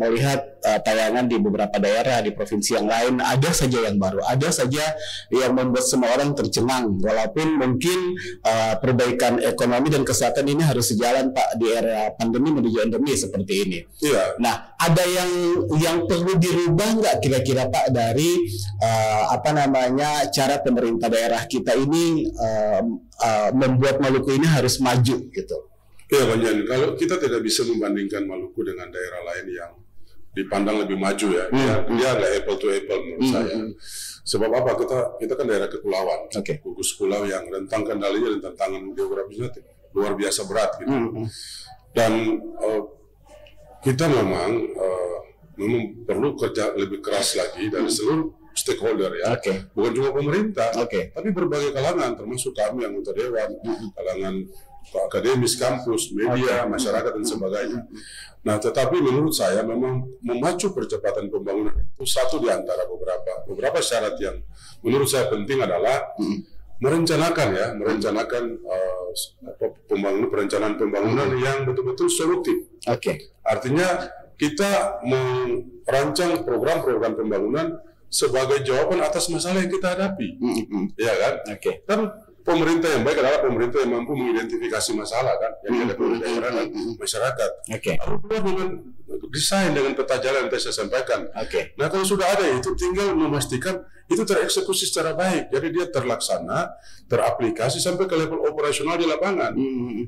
melihat tayangan di beberapa daerah di provinsi yang lain, ada saja yang baru, ada saja yang membuat semua orang tercengang. Walaupun mungkin perbaikan ekonomi dan kesehatan ini harus sejalan Pak di era pandemi menuju endemi seperti ini. Nah, ada yang perlu dirubah nggak kira-kira Pak dari cara pemerintah daerah kita ini membuat Maluku ini harus maju gitu? Ya Bang Jan, kalau kita tidak bisa membandingkan Maluku dengan daerah lain yang dipandang lebih maju ya, dia agak apple to apple menurut saya. Sebab apa? Kita kan daerah kepulauan, gugus pulau yang rentang kendalinya dan tantangan geografisnya luar biasa berat gitu. Dan kita memang perlu kerja lebih keras lagi dari seluruh stakeholder ya, bukan cuma pemerintah, tapi berbagai kalangan, termasuk kami anggota dewan, kalangan akademis, kampus, media, masyarakat dan sebagainya. Nah, tetapi menurut saya memang memacu percepatan pembangunan itu satu di antara beberapa syarat yang menurut saya penting adalah merencanakan perencanaan pembangunan yang betul-betul solutif. Artinya kita merancang program-program pembangunan sebagai jawaban atas masalah yang kita hadapi, ya kan? Dan pemerintah yang baik adalah pemerintah yang mampu mengidentifikasi masalah kan yang ada di daerah dan masyarakat. Lalu keluar dengan desain dengan peta jalan yang saya sampaikan. Nah, kalau sudah ada itu tinggal memastikan itu tereksekusi secara baik. Jadi dia terlaksana, teraplikasi sampai ke level operasional di lapangan.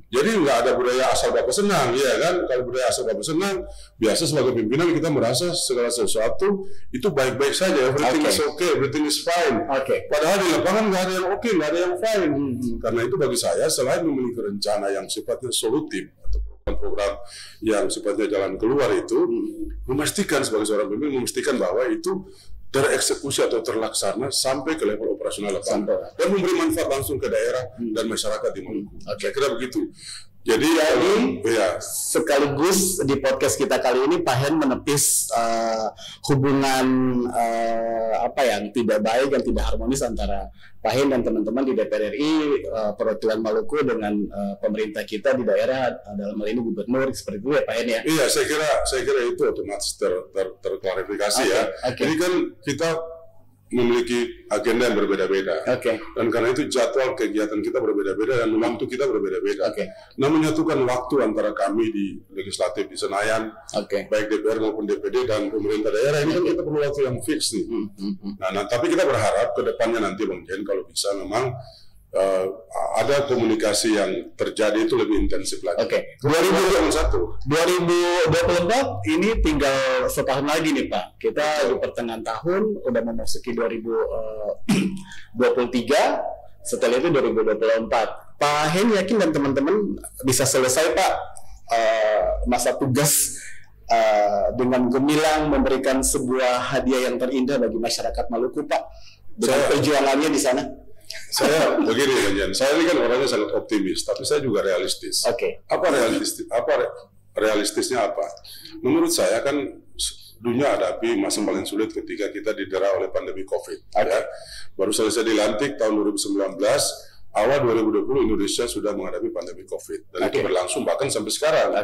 Jadi nggak ada budaya asal bapak senang, ya kan? Kalau budaya asal bapak senang, biasa sebagai pimpinan kita merasa segala sesuatu itu baik-baik saja, everything is okay, everything is fine. Padahal di lapangan nggak ada yang oke, nggak ada yang fine. Karena itu bagi saya selain memiliki rencana yang sifatnya solutif atau program yang sifatnya jalan keluar itu, memastikan sebagai seorang pemimpin memastikan bahwa itu tereksekusi atau terlaksana sampai ke level operasional lapangan dan memberi manfaat langsung ke daerah dan masyarakat di Maluku. Saya kira begitu. Jadi sekaligus di podcast kita kali ini Pak Hen menepis hubungan yang tidak baik dan tidak harmonis antara Pak Hen dan teman-teman di DPR RI perwakilan Maluku dengan pemerintah kita di daerah dalam hal ini gubernur seperti itu ya Pak Hen ya. Iya, saya kira itu otomatis terklarifikasi ya. Jadi kan kita memiliki agenda yang berbeda-beda, dan karena itu jadwal kegiatan kita berbeda-beda dan waktu kita berbeda-beda. Nah, menyatukan waktu antara kami di legislatif di Senayan, baik DPR maupun DPD dan pemerintah daerah ini kan kita perlu waktu yang fix nih. Nah, tapi kita berharap ke depannya nanti Bang Jen kalau bisa memang ada komunikasi yang terjadi itu lebih intensif lagi. 2024 ini tinggal setahun lagi nih Pak. Kita di pertengahan tahun udah memasuki 2023. Setelah itu 2024. Pak Hen yakin dan teman-teman bisa selesai Pak masa tugas dengan gemilang memberikan sebuah hadiah yang terindah bagi masyarakat Maluku Pak dengan perjuangannya di sana. Saya begini Bang Jan, saya ini kan orangnya sangat optimis, tapi saya juga realistis. Realistisnya apa? Menurut saya kan dunia hadapi masa paling sulit ketika kita didera oleh pandemi COVID. Baru selesai dilantik tahun 2019, awal 2020 Indonesia sudah menghadapi pandemi COVID dan itu berlangsung bahkan sampai sekarang.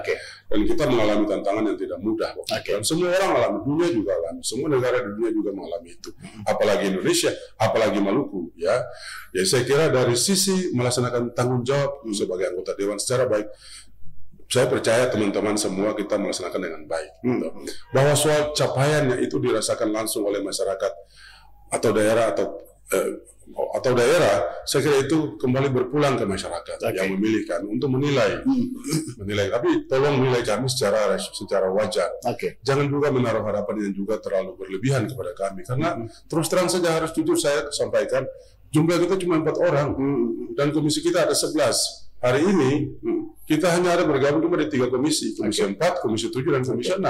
Dan kita mengalami tantangan yang tidak mudah. Dan semua orang mengalami, dunia juga alami, semua negara di dunia juga mengalami itu. Apalagi Indonesia, apalagi Maluku. Ya, saya kira dari sisi melaksanakan tanggung jawab sebagai anggota dewan secara baik, saya percaya teman-teman semua kita melaksanakan dengan baik. Bahwa soal capaiannya itu dirasakan langsung oleh masyarakat atau daerah atau atau daerah, saya kira itu kembali berpulang ke masyarakat yang memilihkan untuk menilai. Tapi tolong nilai kami secara wajar. Jangan juga menaruh harapan yang juga terlalu berlebihan kepada kami, karena terus terang saja harus jujur saya sampaikan, jumlah kita cuma 4 orang dan komisi kita ada 11. Hari ini kita hanya ada bergabung cuma di 3 komisi, komisi 4, komisi 7 dan komisi 6.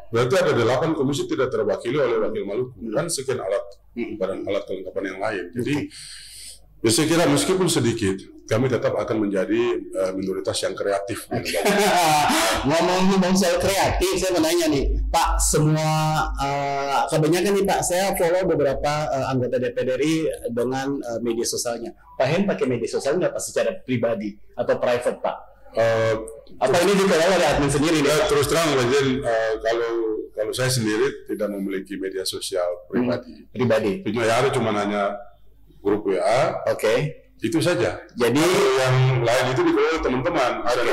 Berarti ada 8 komisi tidak terwakili oleh Wakil Maluku dan sekian barang alat kelengkapan yang lain. Jadi saya kira meskipun sedikit, kami tetap akan menjadi minoritas yang kreatif. Ngomong soal kreatif, saya mau nanya nih, Pak, semua kebanyakan nih Pak, saya follow beberapa anggota DPR RI dengan media sosialnya. Pak Hen pakai media sosial nggak Pak secara pribadi atau private Pak? Apa ini dikelola oleh admin sendiri? Terus terang, kalau saya sendiri tidak memiliki media sosial pribadi. Yang ada cuma hanya grup WA. Itu saja. Jadi yang lain itu dikelola teman-teman. Ada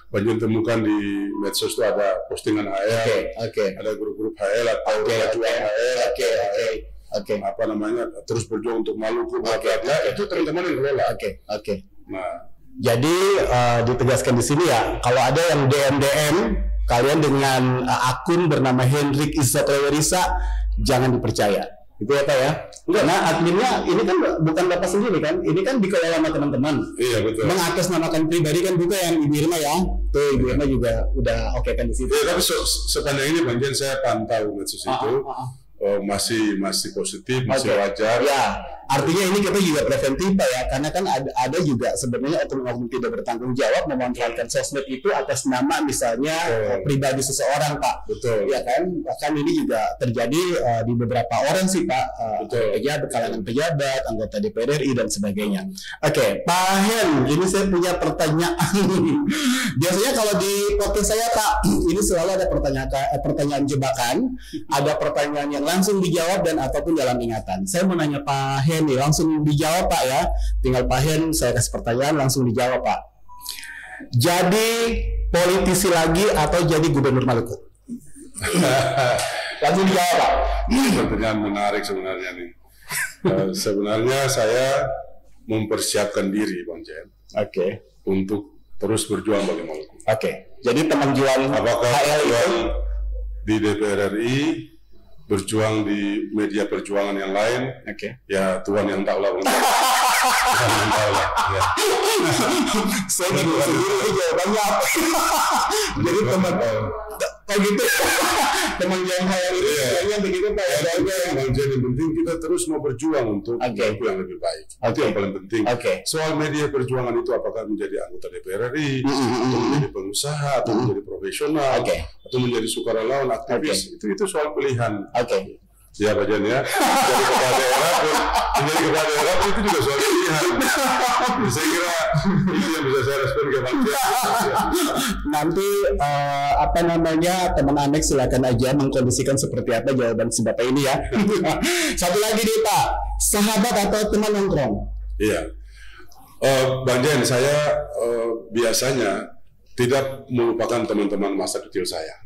Banjir temukan di medsos itu ada postingan HL, ada grup-grup HL atau jual HL, apa namanya, terus berjuang untuk Maluku, itu teman-teman yang kelola. Nah, jadi ditegaskan di sini ya, kalau ada yang DM kalian dengan akun bernama Hendrik Izzat Rewerisa, jangan dipercaya. Itu ya Pak ya? Karena adminnya ini kan bukan Bapak sendiri kan, ini kan dikelola sama teman-teman. Iya betul. Mengatasnamakan pribadi kan juga yang Ibu Irma ya. Tuh Ibu Irma juga udah oke kan di situ. Tapi sepanjang ini Bang Jen saya pantau medsos itu masih positif, masih wajar. Ya, artinya ini kita juga preventif Pak ya, karena kan ada juga sebenarnya oknum-oknum tidak bertanggung jawab memanfaatkan sosmed itu atas nama misalnya pribadi seseorang Pak. Betul. Ya kan, bahkan ini juga terjadi di beberapa orang sih Pak, pejabat, kalangan pejabat, anggota DPR RI dan sebagainya. Pak Hen, ini saya punya pertanyaan. Biasanya kalau di podcast saya Pak, ini selalu ada pertanyaan jebakan, ada pertanyaan yang langsung dijawab dan ataupun dalam ingatan. Saya mau nanya Pak Hen nih, langsung dijawab Pak ya. Tinggal Pak Hen saya kasih pertanyaan langsung dijawab Pak. Jadi politisi lagi atau jadi gubernur Maluku? Langsung dijawab Pak. Pertanyaan menarik sebenarnya nih. Sebenarnya saya mempersiapkan diri Bang Jen. Untuk terus berjuang bagi Maluku. Jadi teman jual apakah HL itu di DPR RI, berjuang di media perjuangan yang lain, ya Tuhan yang tahu lah. Tuhan yang tahu lah. Ya. Saya bingung sendiri jawabannya apa. Jadi teman gitu, teman yang HL itu kayaknya begitu Pak. Yang penting kita terus mau berjuang untuk Maluku yang lebih baik. Itu yang paling penting. Soal media perjuangan itu apakah menjadi anggota DPR RI, atau menjadi pengusaha, atau menjadi profesional, atau menjadi sukarelawan aktivis, itu soal pilihan. Ya Pak Jan ya, menjadi kepala daerah itu juga soal pilihan. Saya kira itu yang bisa saya respon ke Bang Jan. Nanti apa namanya, teman Anex silakan aja mengkondisikan seperti apa jawaban si Bapak ini ya. Satu lagi nih Pak, sahabat atau teman nongkrong? Iya, Bang Jan, saya biasanya tidak melupakan teman-teman masa kecil saya.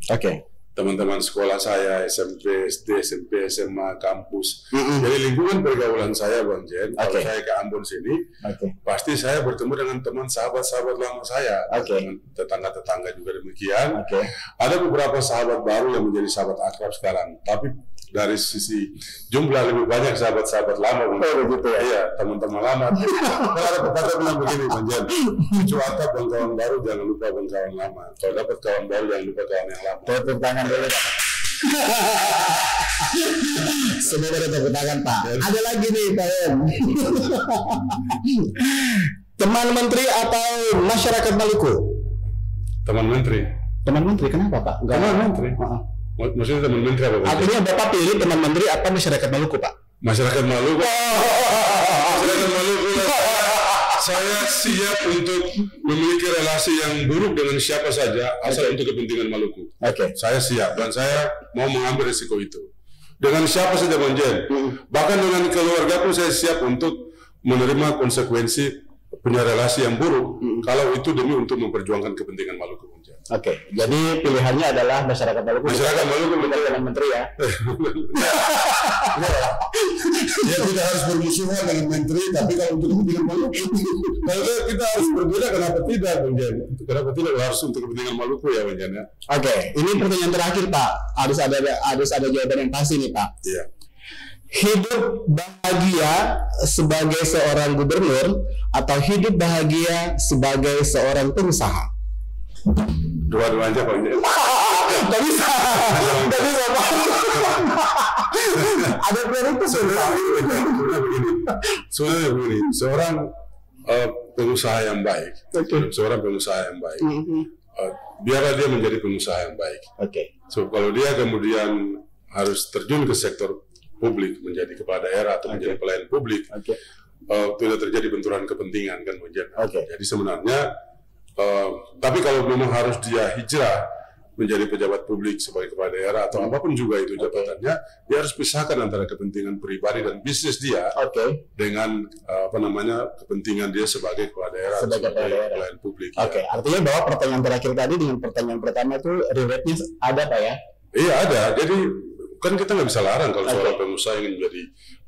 Teman-teman sekolah saya, SMP, SD, SMP, SMA, kampus. Jadi lingkungan pergaulan saya, Bang Jen, kalau saya ke Ambon sini, pasti saya bertemu dengan teman sahabat-sahabat lama saya, dengan tetangga-tetangga juga demikian. Ada beberapa sahabat baru yang menjadi sahabat akrab sekarang, tapi dari sisi jumlah lebih banyak sahabat-sahabat lama. Begitu ya? Iya, teman-teman lama. Kalau ada pepatah bilang begini, Bang Jen, cuaca bang kawan baru, jangan lupa bang kawan lama. Kalau dapat kawan baru, jangan lupa kawan yang lama. Tepuk tangan dulu Pak. Semoga ada tepuk tangan Pak. Ada lagi nih Pak Hen. Teman menteri atau masyarakat Maluku? Teman menteri. Teman menteri, kenapa Pak? Teman menteri. Maksudnya teman menteri apa? Artinya Bapak pilih teman menteri apa masyarakat Maluku Pak? Masyarakat Maluku. Masyarakat Maluku. Saya siap untuk memiliki relasi yang buruk dengan siapa saja asal untuk kepentingan Maluku. Saya siap dan saya mau mengambil risiko itu. Dengan siapa saja Bang Jen. Bahkan dengan keluarga pun saya siap untuk menerima konsekuensi punya relasi yang buruk kalau itu demi untuk memperjuangkan kepentingan Maluku. Oke, jadi pilihannya adalah masyarakat Maluku. Masyarakat Maluku dengan menteri ya. Ya tidak harus bermusuhan dengan menteri, tapi kalau untuk kepentingan Maluku, kalau kita harus berbeda, kenapa tidak, Bang Jen? Kenapa tidak harus untuk kepentingan Maluku ya, Bang Jen ya? Oke, ini pertanyaan terakhir Pak. Harus ada jawaban yang pasti nih Pak. Iya. Hidup bahagia sebagai seorang gubernur atau hidup bahagia sebagai seorang pengusaha? Dua-duanya Bang Jen. Gak bisa. Pak. Ada prioritas sebenarnya begini, seorang pengusaha yang baik, biarlah dia menjadi pengusaha yang baik. So kalau dia kemudian harus terjun ke sektor publik, menjadi kepala daerah atau menjadi pelayan publik, tidak terjadi benturan kepentingan kan, jadi sebenarnya tapi kalau memang harus dia hijrah menjadi pejabat publik sebagai kepala daerah atau apapun juga itu jabatannya, dia harus pisahkan antara kepentingan pribadi dan bisnis dia dengan kepentingan dia sebagai kepala daerah, sebagai pelayan publik. Artinya bahwa pertanyaan terakhir tadi dengan pertanyaan pertama itu relate-nya ada Pak ya? Iya ada, jadi kan kita nggak bisa larang kalau seorang pengusaha ingin menjadi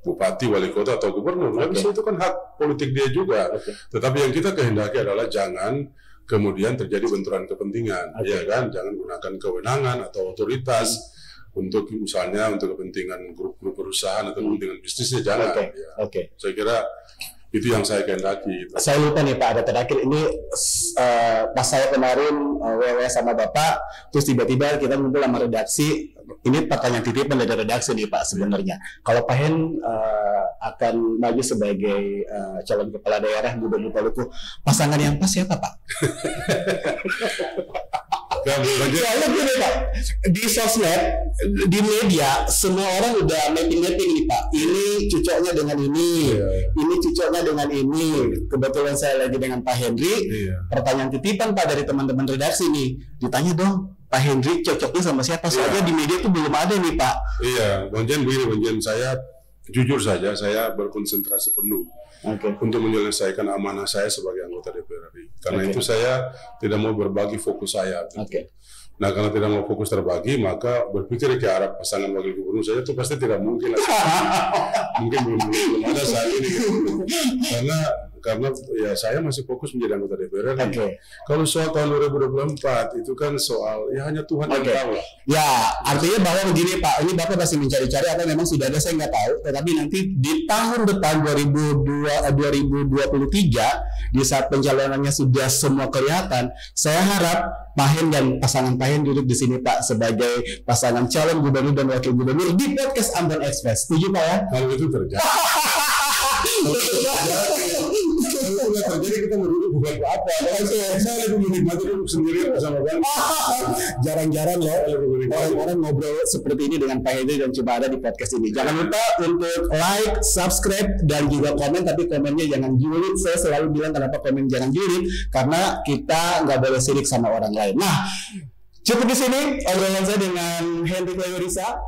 bupati, wali kota atau gubernur, itu kan hak politik dia juga. Tetapi yang kita kehendaki adalah jangan kemudian terjadi benturan kepentingan, ya kan? Jangan gunakan kewenangan atau otoritas untuk misalnya untuk kepentingan grup-grup perusahaan atau kepentingan bisnisnya, jangan. Saya kira itu yang saya kehendaki. Saya lupa nih Pak, ada terakhir ini pas saya kemarin WW sama Bapak, terus tiba-tiba kita ngumpul sama redaksi. Ini pertanyaan titipan dari redaksi nih Pak sebenarnya. Kalau Pak Hen akan maju sebagai calon kepala daerah Gubernur Maluku, pasangan yang pas siapa Pak? Soalnya gini Pak, di sosmed, di media, semua orang udah mapping-mapping nih Pak. Ini cocoknya dengan ini, ini cocoknya dengan ini. Kebetulan saya lagi dengan Pak Henry. Pertanyaan titipan Pak dari teman-teman redaksi nih, ditanya dong, Pak Henry cocoknya sama siapa? Soalnya di media itu belum ada nih Pak. Iya, Bang Jen begini, Bang Jen, saya jujur saja, saya berkonsentrasi penuh untuk menyelesaikan amanah saya sebagai anggota DPR RI. Karena itu saya tidak mau berbagi fokus saya. Nah, karena tidak mau fokus terbagi, maka berpikir ke arah pasangan wakil gubernur saya itu pasti tidak mungkin. Mungkin belum ada saat ini. Karena ya saya masih fokus menjadi anggota DPR RI. Kalau soal tahun 2024 itu kan soal ya hanya Tuhan yang tahu lah. Ya, artinya bahwa begini Pak, ini Bapak masih mencari-cari atau memang sudah ada, saya nggak tahu. Tetapi nanti di tahun depan 2023 di saat pencalonannya sudah semua kelihatan, saya harap Pak Hen dan pasangan Pak Hen duduk di sini Pak sebagai pasangan calon gubernur dan wakil gubernur di podcast Ambon Express. Setuju Pak ya? Kalau itu terjadi. Kalau terjadi kita merunduk bukan apa. Saya lebih menikmati duduk sendiri bersama Bang. Jarang-jarang loh orang-orang ngobrol seperti ini dengan Pak Henry dan coba ada di podcast ini. Jangan lupa untuk like, subscribe dan juga komen, tapi komennya jangan julid. Saya selalu bilang kenapa komen jangan julid, karena kita nggak boleh sirik sama orang lain. Nah, cukup di sini obrolan saya dengan Henry Cleyorisa,